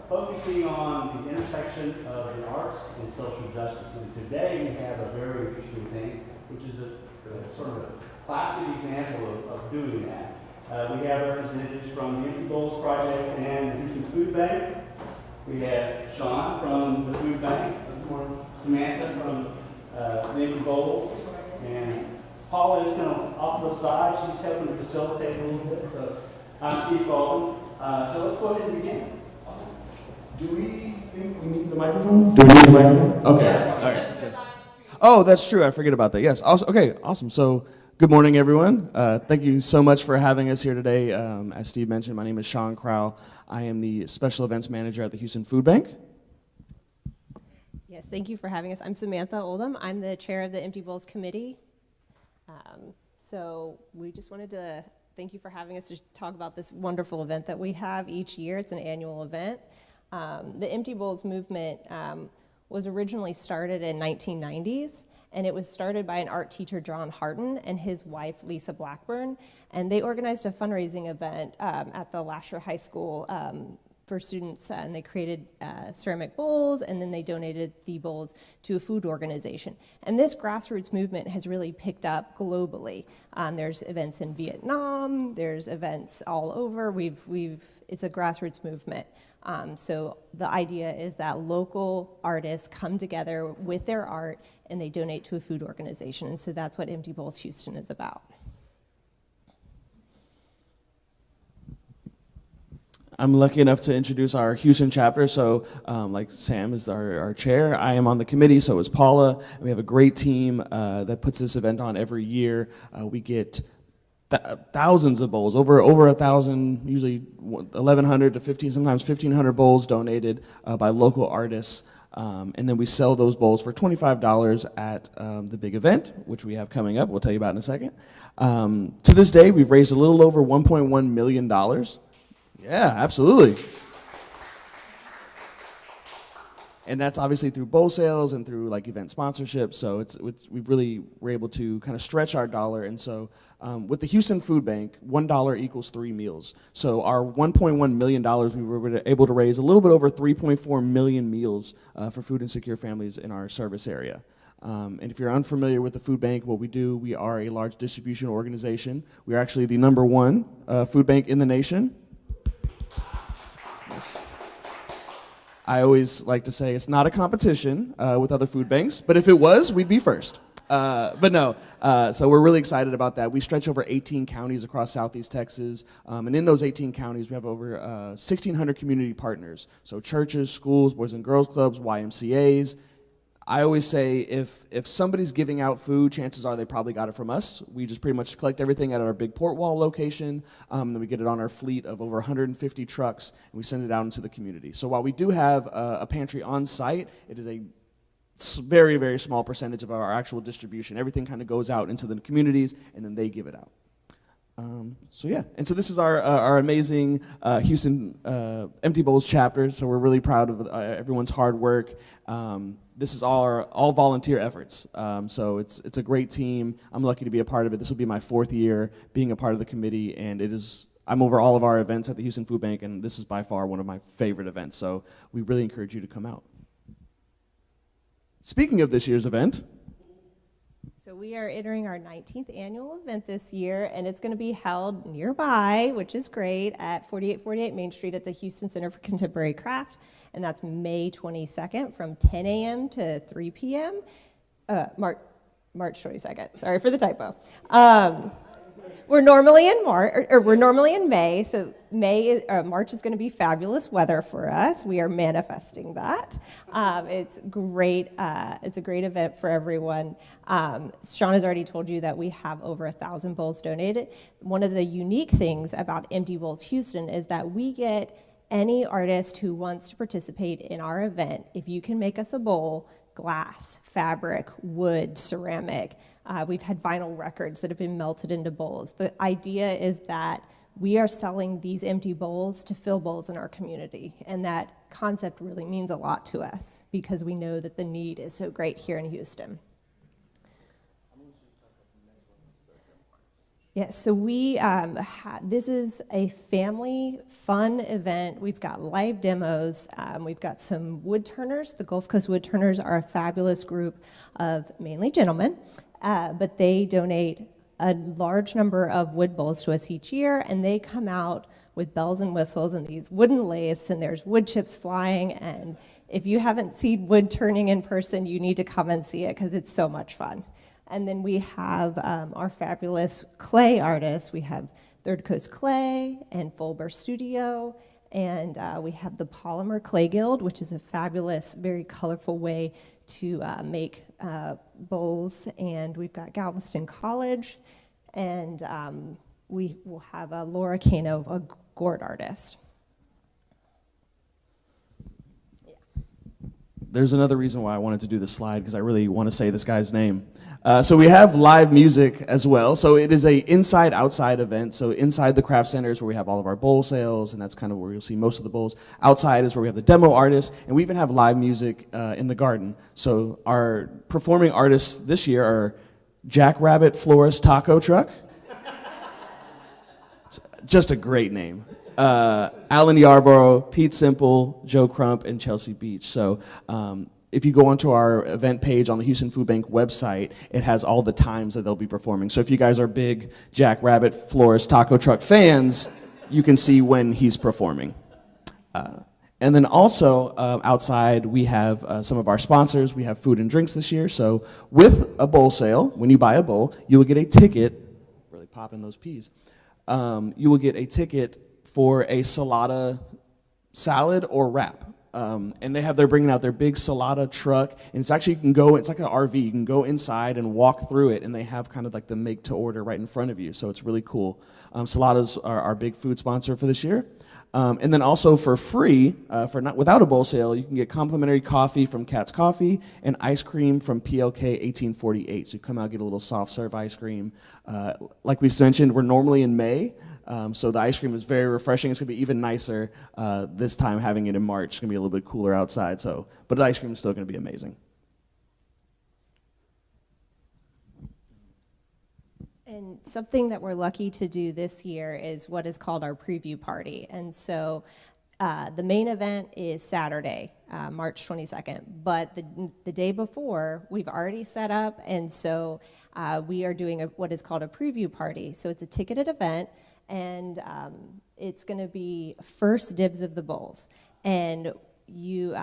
focusing on the intersection of the arts and social justice. And today we have a very interesting thing, which is a sort of a classic example of doing that. We have representatives from the Empty Bowls Project and the Houston Food Bank. We have Sean from the Food Bank, Samantha from the Empty Bowls, and Paula is kind of off to the side. She's helping to facilitate a little bit. So I'm Steve Oldham. So let's go ahead and begin. Do we think we need the microphone? Do we need the microphone? Okay. Yes. All right. Yes. Oh, that's true. I forget about that. Yes. Also, okay. Awesome. So, good morning, everyone. Thank you so much for having us here today. As Steve mentioned, my name is Sean Crowl. I am the Special Events Manager at the Houston Food Bank. Yes, thank you for having us. I'm Samantha Oldham. I'm the chair of the Empty Bowls Committee. So we just wanted to thank you for having us to talk about this wonderful event that we have each year. It's an annual event. The Empty Bowls movement was originally started in 1990s, and it was started by an art teacher, John Harton, and his wife, Lisa Blackburn, and they organized a fundraising event at the Lasher High School for students, and they created ceramic bowls, and then they donated the bowls to a food organization. And this grassroots movement has really picked up globally. There's events in Vietnam, there's events all over. It's a grassroots movement. So the idea is that local artists come together with their art and they donate to a food organization. And so that's what Empty Bowls Houston is about. I'm lucky enough to introduce our Houston chapter. So, like Sam is our chair. I am on the committee, so is Paula. And we have a great team that puts this event on every year. We get thousands of bowls, over 1,000, usually 1,100 to 15, sometimes 1,500 bowls donated by local artists. And then we sell those bowls for $25 at the big event, which we have coming up. We'll tell you about in a second. To this day, we've raised a little over $1.1 million. Yeah, absolutely. And that's obviously through bowl sales and through like event sponsorships. So we really were able to kind of stretch our dollar. And so with the Houston Food Bank, $1 equals 3 meals. So our $1.1 million, we were able to raise a little bit over 3.4 million meals for food insecure families in our service area. And if you're unfamiliar with the food bank, what we do, we are a large distribution organization. We are actually the #1 food bank in the nation. Yes. I always like to say it's not a competition with other food banks, but if it was, we'd be first. But no, so we're really excited about that. We stretch over 18 counties across Southeast Texas, and in those 18 counties, we have over 1,600 community partners. So churches, schools, Boys and Girls Clubs, YMCAs. I always say if somebody's giving out food, chances are they probably got it from us. We just pretty much collect everything at our big Port Wall location, then we get it on our fleet of over 150 trucks, and we send it out into the community. So while we do have a pantry on site, it is a very, very small percentage of our actual distribution. Everything kind of goes out into the communities, and then they give it out. So yeah, and so this is our amazing Houston Empty Bowls chapter, so we're really proud of everyone's hard work. This is all volunteer efforts, so it's a great team. I'm lucky to be a part of it. This will be my 4th year being a part of the committee, and I'm over all of our events at the Houston Food Bank, and this is by far one of my favorite events, so we really encourage you to come out. Speaking of this year's event, So we are entering our 19th annual event this year, and it's going to be held nearby, which is great, at 4848 Main Street at the Houston Center for Contemporary Craft, and that's May 22nd from 10 a.m. to 3 p.m. March 22nd. Sorry for the typo. We're normally in May, so March is going to be fabulous weather for us. We are manifesting that. It's great. It's a great event for everyone. Sean has already told you that we have over 1,000 bowls donated. One of the unique things about Empty Bowls Houston is that we get any artist who wants to participate in our event. If you can make us a bowl, glass, fabric, wood, ceramic. We've had vinyl records that have been melted into bowls. The idea is that we are selling these empty bowls to fill bowls in our community, and that concept really means a lot to us because we know that the need is so great here in Houston. Yeah, so this is a family fun event. We've got live demos. We've got some woodturners. The Gulf Coast Woodturners are a fabulous group of mainly gentlemen, but they donate a large number of wood bowls to us each year, and they come out with bells and whistles and these wooden lathes, and there's wood chips flying, and if you haven't seen wood turning in person, you need to come and see it because it's so much fun. And then we have our fabulous clay artists. We have Third Coast Clay and Fulber Studio, and we have the Polymer Clay Guild, which is a fabulous, very colorful way to make bowls. And we've got Galveston College, and we will have Laura Cano, a gourd artist. There's another reason why I wanted to do this slide, because I really want to say this guy's name. So we have live music as well. So it is a inside-outside event. So inside the craft center is where we have all of our bowl sales, and that's kind of where you'll see most of the bowls. Outside is where we have the demo artists, and we even have live music in the garden. So our performing artists this year are Jackrabbit Florist Taco Truck. Just a great name. Alan Yarborough, Pete Simple, Joe Crump, and Chelsea Beach. So if you go onto our event page on the Houston Food Bank website, it has all the times that they'll be performing. So if you guys are big Jackrabbit Florist Taco Truck fans, you can see when he's performing. And then also outside, we have some of our sponsors. We have food and drinks this year. So with a bowl sale, when you buy a bowl, you will get a ticket. Really popping those peas. You will get a ticket for a salada salad or wrap. And they're bringing out their big salada truck, and it's actually, it's like an RV. You can go inside and walk through it, and they have kind of like the make to order right in front of you, so it's really cool. Saladas are our big food sponsor for this year. And then also for free, without a bowl sale, you can get complimentary coffee from Cat's Coffee and ice cream from PLK 1848. So you come out and get a little soft serve ice cream. Like we mentioned, we're normally in May, so the ice cream is very refreshing. It's going to be even nicer this time having it in March. It's going to be a little bit cooler outside, but the ice cream is still going to be amazing. And something that we're lucky to do this year is what is called our preview party. And so the main event is Saturday, March 22nd. But the day before, we've already set up, and so we are doing what is called a preview party. So it's a ticketed event, and it's going to be first dibs of the bowls. And you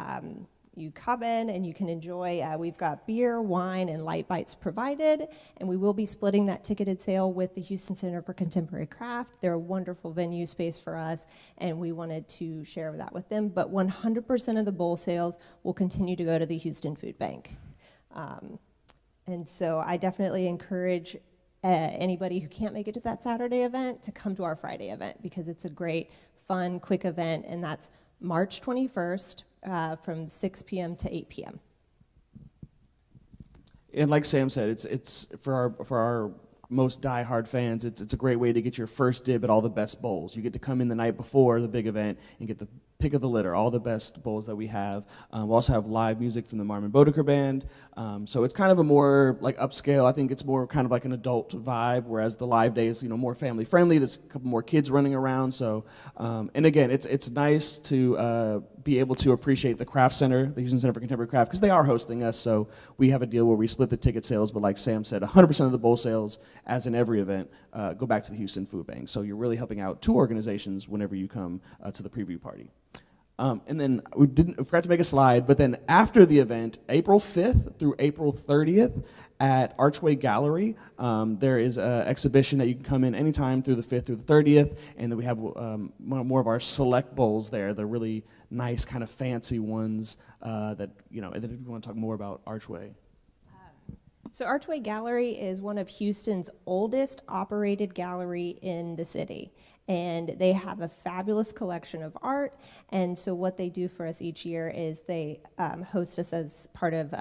come in and you can enjoy, we've got beer, wine, and light bites provided, and we will be splitting that ticketed sale with the Houston Center for Contemporary Craft. They're a wonderful venue space for us, and we wanted to share that with them. But 100% of the bowl sales will continue to go to the Houston Food Bank. And so I definitely encourage anybody who can't make it to that Saturday event to come to our Friday event, because it's a great, fun, quick event, and that's March 21st. From 6 p.m. to 8 p.m. And like Sam said, it's for our most diehard fans. It's a great way to get your first dib at all the best bowls. You get to come in the night before the big event and get the pick of the litter, all the best bowls that we have. We also have live music from the Marmon Bodeker Band. So it's kind of a more like upscale. I think it's more kind of like an adult vibe, whereas the live day is more family friendly. There's a couple more kids running around. So and again, it's nice to be able to appreciate the Craft Center, the Houston Center for Contemporary Craft, because they are hosting us. So we have a deal where we split the ticket sales, but like Sam said, 100% of the bowl sales, as in every event, go back to the Houston Food Bank. So you're really helping out two organizations whenever you come to the preview party. And then we forgot to make a slide, but then after the event, April 5th through April 30th at Archway Gallery, there is an exhibition that you can come in anytime through the 5th through the 30th, and then we have more of our select bowls there, the really nice kind of fancy ones and then if you want to talk more about Archway. So Archway Gallery is one of Houston's oldest operated gallery in the city. And they have a fabulous collection of art. And so what they do for us each year is they host us as part of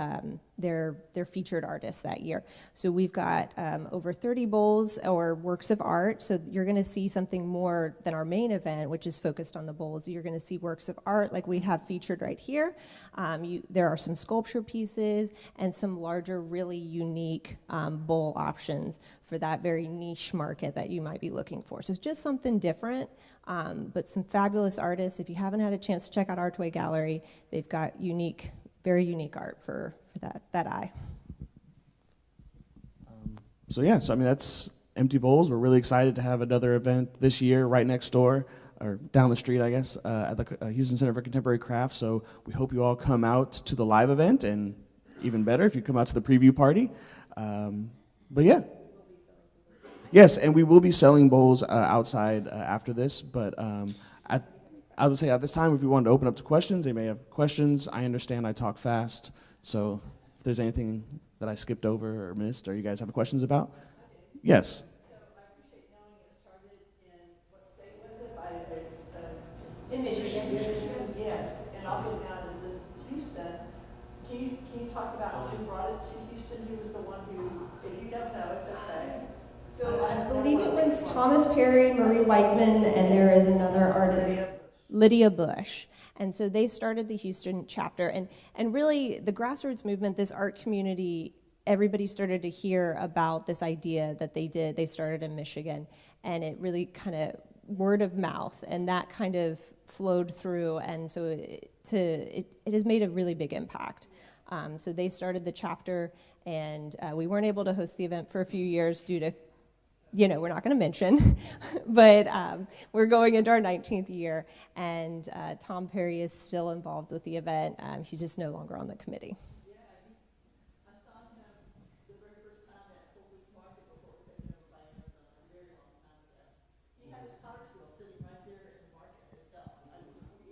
their featured artists that year. So we've got over 30 bowls or works of art. So you're going to see something more than our main event, which is focused on the bowls. You're going to see works of art like we have featured right here. There are some sculpture pieces and some larger, really unique bowl options for that very niche market that you might be looking for. So it's just something different, but some fabulous artists. If you haven't had a chance to check out Archway Gallery, they've got unique, very unique art for that eye. So yeah, so I mean that's Empty Bowls. We're really excited to have another event this year right next door, or down the street, I guess, at the Houston Center for Contemporary Craft. So we hope you all come out to the live event, and even better if you come out to the preview party. But yeah. Yes, and we will be selling bowls outside after this, but I would say at this time, if you wanted to open up to questions, they may have questions. I understand I talk fast, so if there's anything that I skipped over or missed, or you guys have questions about? Yes. So I appreciate knowing it started in, what state was it? In Michigan. Yes, and also now is in Houston. Can you talk about who brought it to Houston? Who was the one who, if you don't know, it's okay. So I believe it was Thomas Perry, Marie Whiteman, and there is another artist, Lydia Bush. And so they started the Houston chapter. And really, the grassroots movement, this art community, everybody started to hear about this idea that they started in Michigan. And it really kind of word of mouth, and that kind of flowed through. And so it has made a really big impact. So they started the chapter, and we weren't able to host the event for a few years due to, we're not going to mention, but we're going into our 19th year, and Tom Perry is still involved with the event. He's just no longer on the committee. Yeah, I saw him the very first time at Whole Foods Market before it was at Middle Arizona, a very long time ago. He had his power tool sitting right there in the market itself. I just said,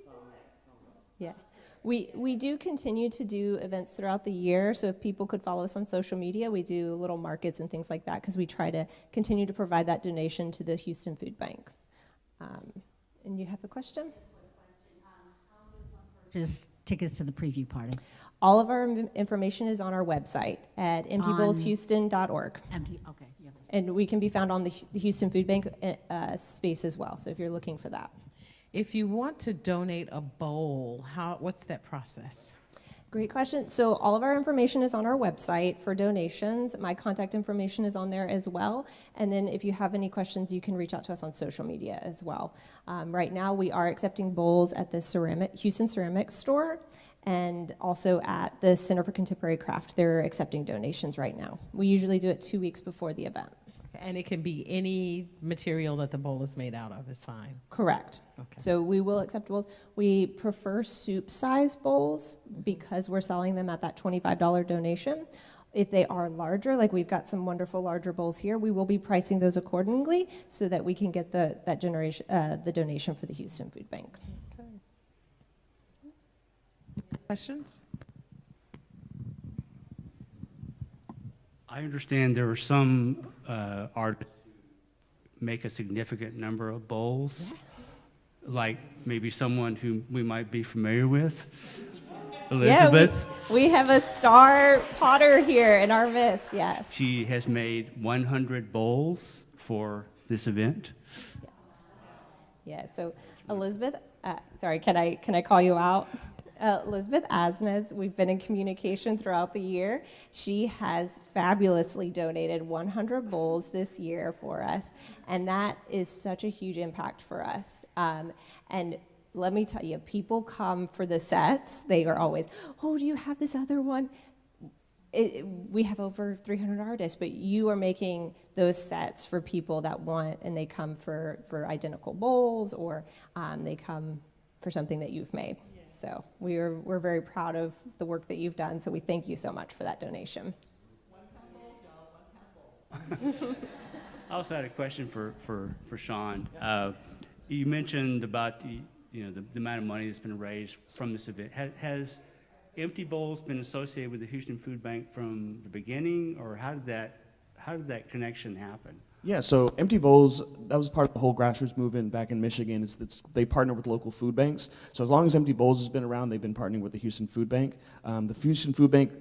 Yeah. We do continue to do events throughout the year, so if people could follow us on social media, we do little markets and things like that because we try to continue to provide that donation to the Houston Food Bank. And you have a question? Just tickets to the preview party. All of our information is on our website at emptybowlshouston.org. Okay. Yeah. And we can be found on the Houston Food Bank space as well, so if you're looking for that. If you want to donate a bowl, what's that process? Great question. So all of our information is on our website for donations. My contact information is on there as well. And then if you have any questions, you can reach out to us on social media as well. Right now, we are accepting bowls at the Houston Ceramics store and also at the Center for Contemporary Craft. They're accepting donations right now. We usually do it 2 weeks before the event. And it can be any material that the bowl is made out of is fine. Correct. Okay. So we will accept bowls. We prefer soup-size bowls because we're selling them at that $25 donation. If they are larger, like we've got some wonderful larger bowls here, we will be pricing those accordingly so that we can get the donation for the Houston Food Bank. Okay. Questions? I understand there are some artists who make a significant number of bowls, like maybe someone who we might be familiar with, Elizabeth. Yeah, we have a star potter here in our midst, yes. She has made 100 bowls for this event. Yes. Yeah, so Elizabeth, sorry, can I call you out? Elizabeth Asnes, we've been in communication throughout the year. She has fabulously donated 100 bowls this year for us, and that is such a huge impact for us. And let me tell you, people come for the sets. They are always, oh, do you have this other one? We have over 300 artists, but you are making those sets for people that want, and they come for identical bowls, or they come for something that you've made. So we're very proud of the work that you've done, so we thank you so much for that donation. I also had a question for Sean. You mentioned about the amount of money that's been raised from this event. Has Empty Bowls been associated with the Houston Food Bank from the beginning, or how did that connection happen? Yeah, so Empty Bowls, that was part of the whole grassroots movement back in Michigan. They partner with local food banks. So as long as Empty Bowls has been around, they've been partnering with the Houston Food Bank. The Houston Food Bank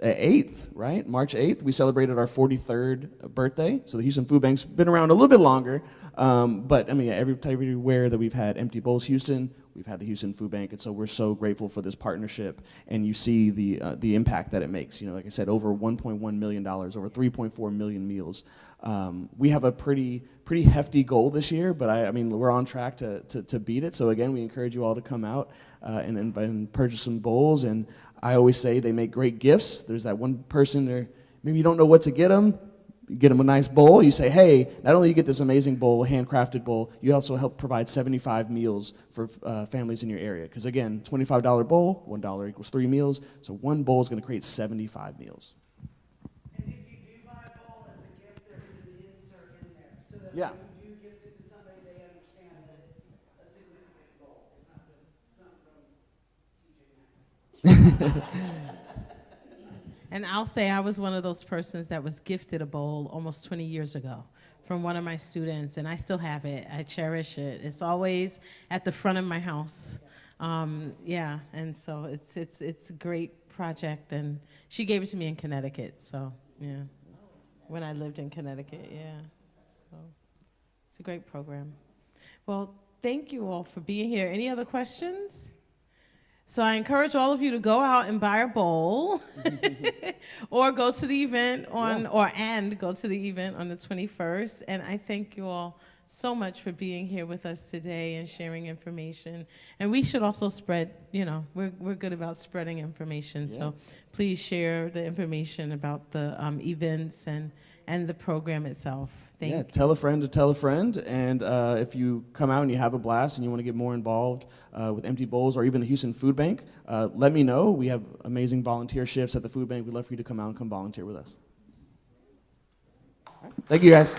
8th, right? March 8th, we celebrated our 43rd birthday. So the Houston Food Bank's been around a little bit longer. But I mean, everywhere that we've had Empty Bowls Houston, we've had the Houston Food Bank. And so we're so grateful for this partnership. And you see the impact that it makes. You know, like I said, over $1.1 million, over 3.4 million meals. We have a pretty hefty goal this year, but I mean, we're on track to beat it. So again, we encourage you all to come out and purchase some bowls. And I always say they make great gifts. There's that one person there, maybe you don't know what to get them. You get them a nice bowl. You say, hey, not only you get this amazing bowl, handcrafted bowl, you also help provide 75 meals for families in your area. Because again, $25 bowl, $1 equals 3 meals. So one bowl is going to create 75 meals. And if you do buy a bowl as a gift, there is an insert in there. So that Yeah. when you do gift it to somebody, they understand that it's a significant bowl. It's not just something from TJ Maxx. And I'll say I was one of those persons that was gifted a bowl almost 20 years ago from one of my students, and I still have it. I cherish it. It's always at the front of my house. Yeah, and so it's a great project, and she gave it to me in Connecticut, so yeah, when I lived in Connecticut, yeah. So it's a great program. Well, thank you all for being here. Any other questions? So I encourage all of you to go out and buy a bowl or go to the event go to the event on the 21st. And I thank you all so much for being here with us today and sharing information. And we should also spread, you know, we're good about spreading information. Yeah. So please share the information about the events and the program itself. Yeah, tell a friend to tell a friend, and if you come out and you have a blast and you want to get more involved with Empty Bowls or even the Houston Food Bank, let me know. We have amazing volunteer shifts at the food bank. We'd love for you to come out and come volunteer with us. All right. Thank you, guys.